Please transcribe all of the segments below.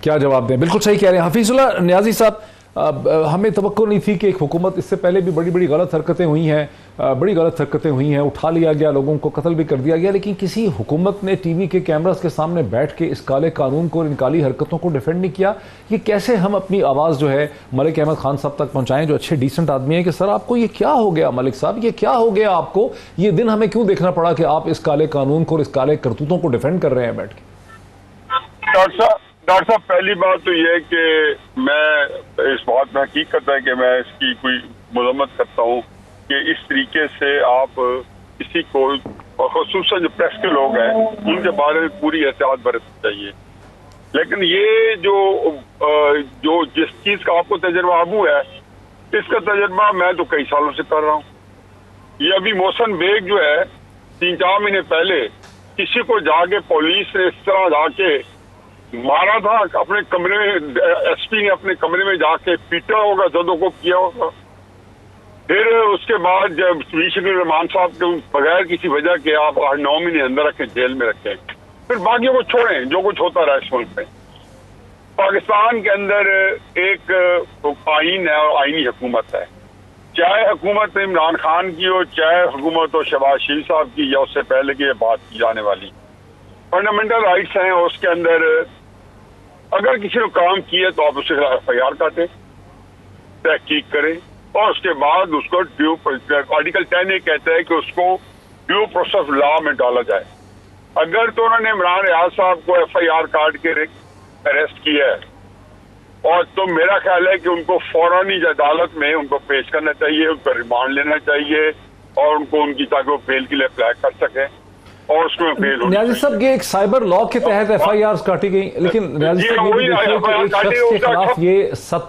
क्या जवाब दें। बिल्कुल सही कह रहे हैं हफीजुल्लाह नियाजी साहब। हमें तवक्को नहीं थी कि एक हुकूमत, इससे पहले भी बड़ी बड़ी गलत हरकतें हुई हैं, उठा लिया गया, लोगों को कत्ल भी कर दिया गया, लेकिन किसी हुकूमत ने टीवी के कैमरास के सामने बैठ के इस काले कानून को और इन काली हरकतों को डिफेंड नहीं किया। कि कैसे हम अपनी आवाज़ जो है मलिक अहमद खान साहब तक पहुंचाएं, जो अच्छे डिसेंट आदमी हैं, कि सर आपको ये क्या हो गया, मलिक साहब ये क्या हो गया, आपको ये दिन हमें क्यों देखना पड़ा कि आप इस काले कानून को और इस काले करतूतों को डिफेंड कर रहे हैं बैठ के। डॉक्टर साहब, पहली बात तो यह है कि मैं इस बात में हकीकत है कि मैं इसकी कोई मजम्मत करता हूँ कि इस तरीके से आप किसी को, और खुसूसन जो प्रेस के लोग हैं, उनके बारे में पूरी एहतियात बरतनी चाहिए। लेकिन ये जो जिस चीज का आपको तजर्बा आबू है, इसका तजर्बा मैं तो कई सालों से कर रहा हूँ। ये अभी मोहसन बेग जो है 3-4 महीने पहले किसी को जाके पुलिस ने इस तरह जाके मारा था, अपने कमरे में एसपी ने अपने कमरे में जाके पीटा होगा, जदों को किया होगा। फिर उसके बाद जब रहमान साहब के बगैर किसी वजह के आप 8-9 महीने अंदर रखें, जेल में रखें, फिर बाकियों को छोड़ें, जो कुछ होता रहा इस मुल्क में। पाकिस्तान के अंदर एक आईन है और आईनी हुकूमत है, चाहे हुकूमत इमरान खान की हो, चाहे हुकूमत हो शहबाज शरीफ साहब की, या उससे पहले की बात की जाने वाली फंडामेंटल राइट्स हैं। उसके अंदर अगर किसी ने काम किया तो आप उसके खिलाफ FIR काटें, तहकीक करें, और उसके बाद उसको आर्टिकल 10 ये कहता है कि उसको ड्यू प्रोसेस लॉ में डाला जाए। अगर तो उन्होंने इमरान रियाज साहब को FIR काट के अरेस्ट किया है, और तो मेरा ख्याल है कि उनको फौरन ही अदालत में उनको पेश करना चाहिए, उनको रिमांड लेना चाहिए, और उनको उनकी, ताकि वो बेल के लिए अप्लाई कर सकें, और उसमें फेल हो। न्याजी साहब, ये एक साइबर लॉ के तहत FIR काटी गई, लेकिन न्याजी साहब ये देखिए कि एक शख्स के खिलाफ ये सब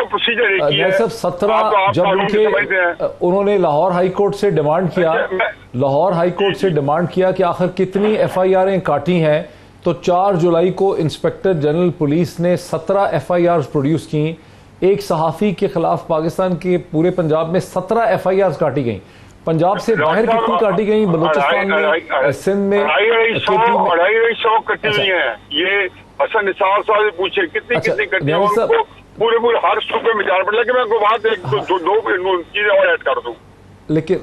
प्रोसीजर एक ही है। सब 17 जब उन्होंने लाहौर हाई कोर्ट से डिमांड किया, कि आखिर कितनी FIR'ें काटी हैं, तो 4 जुलाई को इंस्पेक्टर जनरल पुलिस ने 17 FIRs प्रोड्यूस की। एक सहाफी के खिलाफ पाकिस्तान के पूरे पंजाब में 17 FIRs काटी गई। पंजाब से बाहर कितनी काटी गई, बलूचिस्तान में, सिंध में 250 कटी हुई है। ये हसन निसार साहब से पूछे कितनी कटी है, उनको पूरे हर सूबे में जाना पड़ा। लेकिन मैं आपको बात दो चीजें और ऐड कर दूं। लेकिन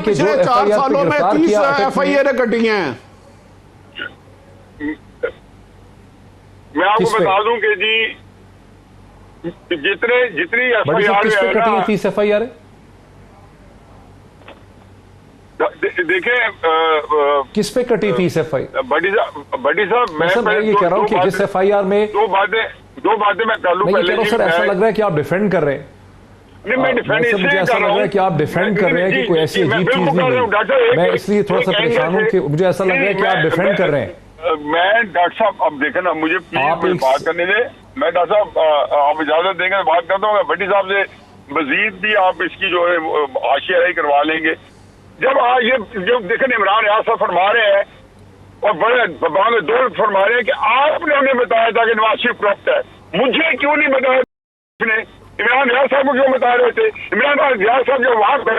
पिछले 4 सालों में 30 FIR कटी हैं। मैं आपको बता दूं कि जी जितनी FIR 30 FIR है, देखें किस पे कटी थी FIR? बड़ी साहब, मैं ये कह रहा हूँ कि जिस FIR में दो बातें मैं कर लूं। पहले सर ऐसा लग रहा है कि आप डिफेंड कर रहे हैं। नहीं, मैं डिफेंड मुझे ऐसा लग रहा है कि आप डिफेंड कर रहे हैं कि कोई ऐसी अजीब चीज नहीं है। मैं इसलिए थोड़ा सा परेशान हूँ कि मुझे ऐसा लग रहा है कि आप डिफेंड कर रहे हैं। मैं डॉक्टर साहब, अब देखें ना, मुझे प्लीज बात करने दे। मैं डॉक्टर साहब, आप इजाजत देंगे तो बात करता हूँ। भट्टी साहब से मजीद भी आप इसकी जो है हाशियाराई करवा लेंगे। जब ये जो देखें इमरान रियाज साहब फरमा रहे हैं, और बड़े में 2 फरमा रहे हैं कि आपने उन्हें बताया था कि नवाज शरीफ करप्ट है, मुझे क्यों नहीं बताया? इमरान रियाज साहब को क्यों बता रहे थे? इमरान रियाज साहब जो वहां पर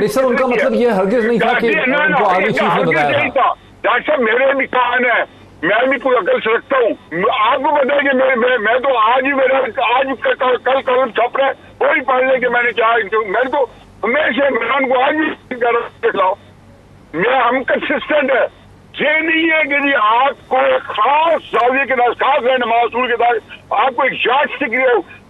सर, उनका मतलब ये हरगिज नहीं था कि उनको आर्मी चीफ ने बताया था। डॉक्टर साहब, मेरे भी कान है, मैं भी कोई अकल से रखता हूँ। आपको पता है कि मैं तो आज ही कल छप रहा है, कोई पढ़ ले कि मैंने क्या, मैं तो हमेशा इमरान को आज भी खिलाओ। हम कंसिस्टेंट है। ये नहीं है कि जी आपको खास जाविये के साथ, खास है नमाज के साथ आपको एक यार्ड स्टिक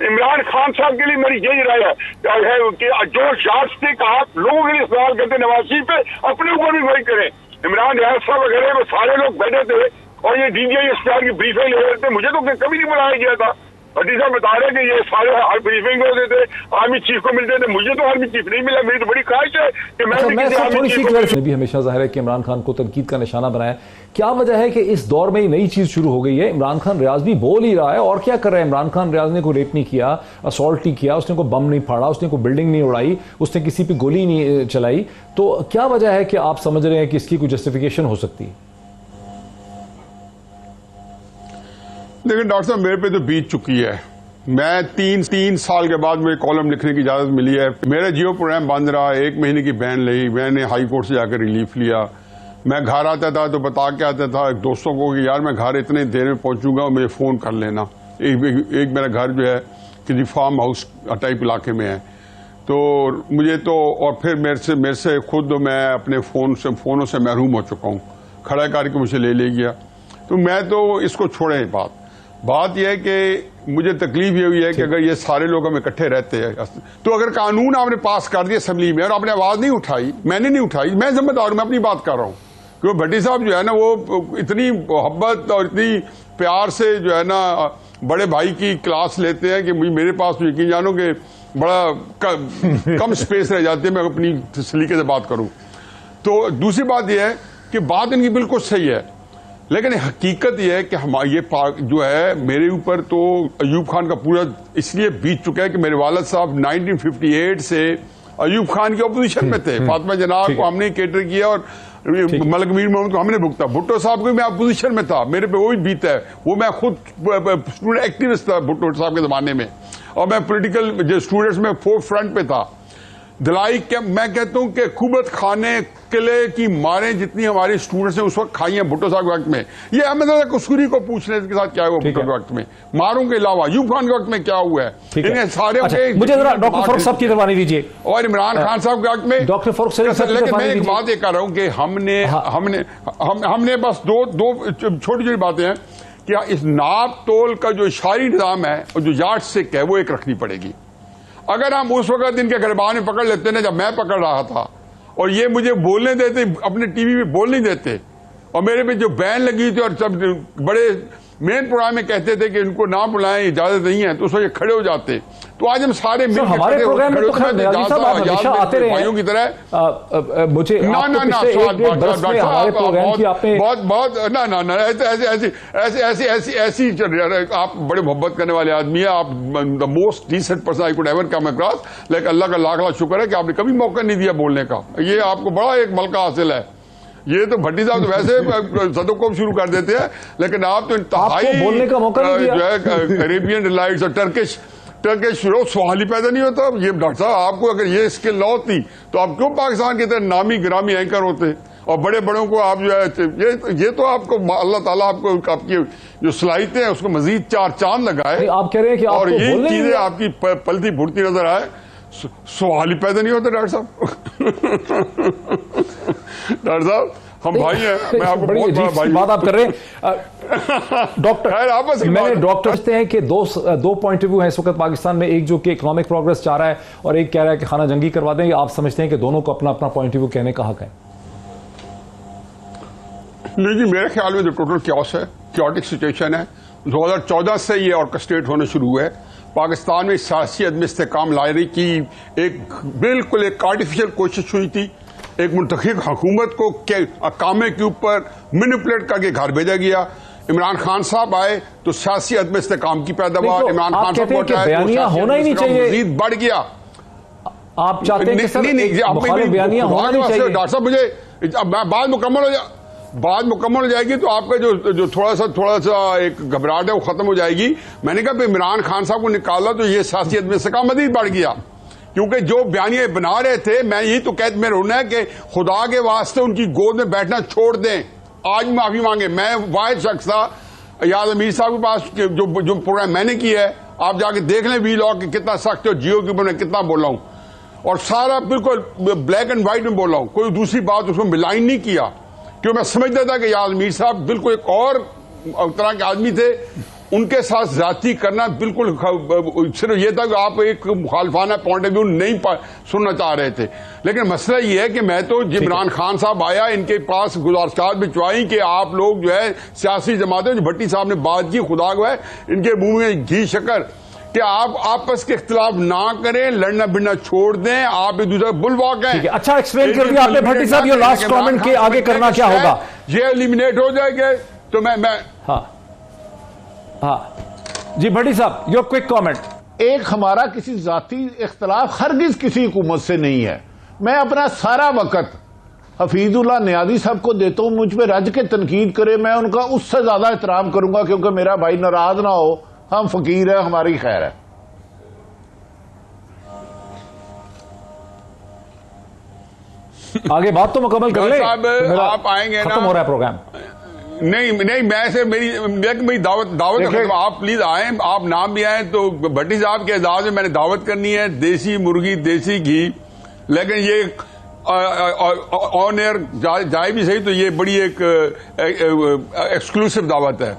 इमरान खान साहब के लिए मेरी यही राय है कि जो यार्ड स्टिक आप लोगों के लिए इस्तेमाल करते नवाज शरीफ पे, अपने ऊपर भी वही करें। इमरान रियाज साहब वगैरह वो सारे लोग बैठे थे और ये DGI स्टार की ब्रीफिंग ले रहे थे। मुझे तो कभी नहीं बुलाया गया था। भट्टी साहब बता रहे कि ये सारे हर ब्रीफिंग होते थे, आर्मी चीफ को मिलते थे। मुझे तो आर्मी चीफ नहीं मिला। मेरी तो बड़ी ख्वाहिश है कि मैं भी हमेशा जाहिर है कि इमरान खान को तनकीद का निशाना बनाया। क्या वजह है कि इस दौर में नई चीज शुरू हो गई है? इमरान खान रियाज भी बोल ही रहा है, और क्या कर रहा है? इमरान खान रियाज ने कोई रेप नहीं किया, असॉल्ट नहीं किया, उसने कोई बम नहीं फाड़ा, उसने कोई बिल्डिंग नहीं उड़ाई, उसने किसी पे गोली नहीं चलाई। तो क्या वजह है कि आप समझ रहे हैं कि इसकी कोई जस्टिफिकेशन हो सकती है? देखिए डॉक्टर साहब, मेरे पे तो बीत चुकी है। मैं तीन साल के बाद मुझे कॉलम लिखने की इजाजत मिली है। मेरा जियो प्रोग्राम बंद रहा, 1 महीने की बैन ली, मैंने हाई कोर्ट से जाकर रिलीफ लिया। मैं घर आता था तो बता के आता था दोस्तों को कि यार मैं घर इतने देर में पहुंचूंगा और मुझे फोन कर लेना। एक मेरा घर जो है किसी फार्म हाउस टाइप इलाके में है, तो मुझे तो और फिर मेरे से खुद मैं अपने फोनों से महरूम हो चुका हूँ, खड़ा करके मुझे ले गया। तो मैं तो इसको छोड़े बात यह है कि मुझे तकलीफ ये हुई है कि अगर ये सारे लोग हम इकट्ठे रहते हैं तो अगर कानून आपने पास कर दिया असेंबली में और आपने आवाज नहीं उठाई, मैंने नहीं उठाई, मैं जिम्मेदार हूं, मैं अपनी बात कर रहा हूं। क्योंकि भट्टी साहब जो है ना वो इतनी मोहब्बत और इतनी प्यार से जो है ना बड़े भाई की क्लास लेते हैं कि मेरे पास तो यकीन जानो कि बड़ा कम स्पेस रह जाती है मैं अपनी सलीके से बात करूं। तो दूसरी बात यह है कि बात इनकी बिल्कुल सही है, लेकिन हकीकत यह है कि ये जो है मेरे ऊपर तो अयूब खान का पूरा इसलिए बीत चुका है कि मेरे वालिद साहब 1958 से अयूब खान के अपोजिशन में थे। फातिमा जनाब को हमने केटर किया और मलिक मीर मोहम्मद को हमने भुगता। भुट्टो साहब को मैं अपोजिशन में था, मेरे पे वो भी बीत है। वो मैं खुद स्टूडेंट एक्टिविस्ट था भुट्टो साहब के जमाने में, और मैं पॉलिटिकल जो स्टूडेंट्स में फोर्थ फ्रंट पे था। दिलाई के मैं कहता हूं कि खूबत खाने किले की मारें जितनी हमारे स्टूडेंट्स ने उस वक्त खाई हैं भुट्टो साहब के वक्त में, ये अहमद रजा कसूरी को पूछ लें इसके साथ क्या हुआ भुट्टो के वक्त में, मारों के अलावा अयूब खान के वक्त में क्या हुआ है, इन्हें सारे मुझे जरा डॉक्टर फारूक साहब की जबानी दीजिए। और इमरान खान साहब के वक्त में डॉक्टर फारूक साहब, लेकिन मैं एक बात ये कर रहा हूं कि हमने बस दो छोटी छोटी बातें हैं कि इस नाप तोल का जो इशारी निजाम है और जो यार्ड स्टिक है वो एक रखनी पड़ेगी। अगर हम उस वक्त इनके गिरबान में पकड़ लेते ना जब मैं पकड़ रहा था और ये मुझे बोलने देते, अपने टीवी में बोल नहीं देते, और मेरे पे जो बैन लगी थी और सब बड़े मेन प्रोग्राम में कहते थे कि इनको ना बुलाएं, इजाजत नहीं है, तो उस वक्त खड़े हो जाते। तो आज हम सारे हमारे प्रोग्राम में तो आते रहे भाइयों की तरह मुझे ऐसी आप बड़े मोहब्बत करने वाले आदमी है, आप the most decent person I could ever come across, लेकिन अल्लाह का लाख लाख शुक्र है कि आपने कभी मौका नहीं दिया बोलने का। ये आपको बड़ा एक मलका हासिल है। ये तो भट्टी साहब तो वैसे सदों शुरू कर देते हैं, लेकिन आप तो इंतहाई बोलने का मौका नहीं दिया। जो है अरेबियन डिलाइट्स और टर्किश सवाल ही पैदा नहीं होता। ये डॉक्टर साहब आपको अगर ये स्किल न होती तो आप क्यों पाकिस्तान की तरह नामी गिरामी एंकर होते, और बड़े बड़ों को आप जो है ये तो आपको अल्लाह ताला आपको आपकी जो सलाहियतें हैं उसको मजीद चार चांद लगाए। आप कह रहे हैं कि और ये चीजें आपकी पलती फूटती नजर आए, सवाल ही पैदा नहीं होते डॉक्टर साहब। डॉक्टर साहब हम भाई हैं, मैं आपको बहुत बड़ा भाई बात आप कर रहे हैं। डॉक्टर आपस मैंने डॉक्टर कहते हैं कि दो पॉइंट ऑफ व्यू है इस वक्त पाकिस्तान में, एक जो कि इकोनॉमिक प्रोग्रेस चाह रहा है और एक कह रहा है कि खाना जंगी करवा देंगे। आप समझते हैं कि दोनों को अपना अपना पॉइंट ऑफ व्यू कहने का हक है? नहीं जी, मेरे ख्याल में जो टोटल क्योस है, क्योटिक सिचुएशन है, 2014 से ये ऑर्केस्ट्रेट होने शुरू हुए। पाकिस्तान में सियासी अदम इस्तेकाम लाने की एक बिल्कुल एक आर्टिफिशियल कोशिश हुई थी। एक मुंतखब हुकूमत को कामे के ऊपर मैनिपुलेट करके घर भेजा गया। इमरान खान साहब आए तो सियासी अदम इस्तेकाम की पैदावार, इमरान खान साहब को होना ही नहीं चाहिए, मजीद बढ़ गया। आप चाहते हैं कि सर बयानिया होना नहीं चाहिए? डॉक्टर साहब मुझे बात मुकम्मल हो जाएगी तो आपका जो थोड़ा सा एक घबराहट है वो खत्म हो जाएगी। मैंने कहा इमरान खान साहब को निकाला तो ये सियासी अदम इस्तेकाम मजीद बढ़ गया, क्योंकि जो बयानिया बना रहे थे, मैं यही तो कहते में रोना है कि खुदा के वास्ते उनकी गोद में बैठना छोड़ दें, आज माफी मांगे। मैं वाहिद शख्स था याद अमीर साहब के पास जो प्रोग्राम मैंने किया है, आप जाके देख लें वी लॉ कि कितना सख्त है, जियो के ऊपर मैं कितना बोला हूं, और सारा बिल्कुल ब्लैक एंड व्हाइट में बोला हूं, कोई दूसरी बात उसमें मिलाइन नहीं किया, क्योंकि मैं समझता था कि याद अमीर साहब बिल्कुल एक और तरह के आदमी थे। उनके साथ जाती करना बिल्कुल सिर्फ ये था कि आप एक मुखालफाना पॉइंट ऑफ व्यू नहीं सुनना चाह रहे थे। लेकिन मसला ये है कि मैं तो इमरान खान साहब आया, इनके पास गुजारिश भिजवाई कि आप लोग जो है सियासी जमातें, जो भट्टी साहब ने बात की, खुदा को है इनके मुंह में घी शक्कर, कि आप आपस के इख्तिलाफ ना करें, लड़ना भिड़ना छोड़ दें, आप एक दूसरे बुलवा कहें। अच्छा एक्सप्लेन कर दिया आपने भट्टी साहब, ये लास्ट कमेंट के आगे करना क्या होगा? ये एलिमिनेट हो जाएंगे तो मैं हाँ जी भट्टी साहब, योर क्विक कमेंट। एक हमारा किसी जाती इख्तिलाफ हरगिज किसी हुकूमत से नहीं है। मैं अपना सारा वक्त हफीजुल्लाह नियाज़ी साहब को देता हूं, मुझ पर रज के तनकीद करे, मैं उनका उससे ज्यादा एहतराम करूंगा, क्योंकि मेरा भाई नाराज ना हो, हम फकीर है, हमारी खैर है। आगे बात तो मुकम्मल कर ले। साहब, तो मेरा आप आएंगे ना? खत्म हो रहा है प्रोग्राम। नहीं मैं से मेरी दावत आप प्लीज आए, आप नाम भी आए तो भट्टी साहब के एजाज में मैंने दावत करनी है, देसी मुर्गी देसी घी, लेकिन ये ऑन एयर जाए भी सही तो ये बड़ी एक एक्सक्लूसिव दावत है।